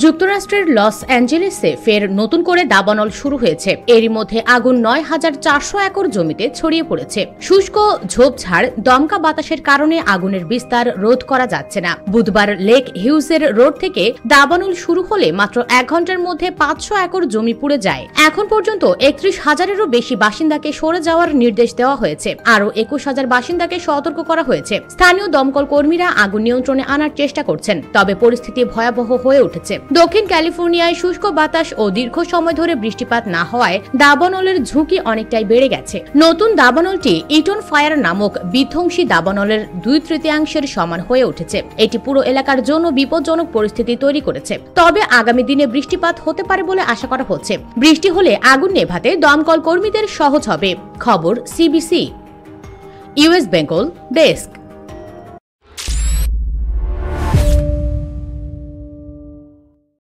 যুক্তরাষ্ট্রের লস অ্যাঞ্জেলেসে ফের নতুন করে দাবানল শুরু হয়েছে। এরই মধ্যে আগুন ৯,৪০০ একর জমিতে ছড়িয়ে পড়েছে। শুষ্ক ঝোপঝাড়, দমকা বাতাসের কারণে আগুনের বিস্তার রোধ করা যাচ্ছে না। বুধবার লেক হিউজের রোড থেকে দাবানল শুরু হলে মাত্র ১ ঘন্টার মধ্যে ৫০০ একর জমি পুড়ে যায়। এখন পর্যন্ত ৩১,০০০-এরও বেশি বাসিন্দাকে সরে যাওয়ার নির্দেশ দেওয়া হয়েছে। আরও ২১,০০০ বাসিন্দাকে সতর্ক করা হয়েছে। স্থানীয় দমকল কর্মীরা আগুন নিয়ন্ত্রণে আনার চেষ্টা করছেন, তবে পরিস্থিতি ভয়াবহ হয়ে উঠেছে। দক্ষিণ ক্যালিফোর্নিয়ায় শুষ্ক বাতাস ও দীর্ঘ সময় ধরে বৃষ্টিপাত না হওয়ায় দাবানলের ঝুঁকি অনেকটাই বেড়ে গেছে। নতুন দাবানলটি ইটন ফায়ার নামক বিধ্বংসী দাবানলের ২/৩ সমান হয়ে উঠেছে। এটি পুরো এলাকার জন্য বিপজ্জনক পরিস্থিতি তৈরি করেছে। তবে আগামী দিনে বৃষ্টিপাত হতে পারে বলে আশা করা হচ্ছে। বৃষ্টি হলে আগুন নেভাতে দমকল কর্মীদের সহজ হবে। খবর সিবিসি। US Bengal desk.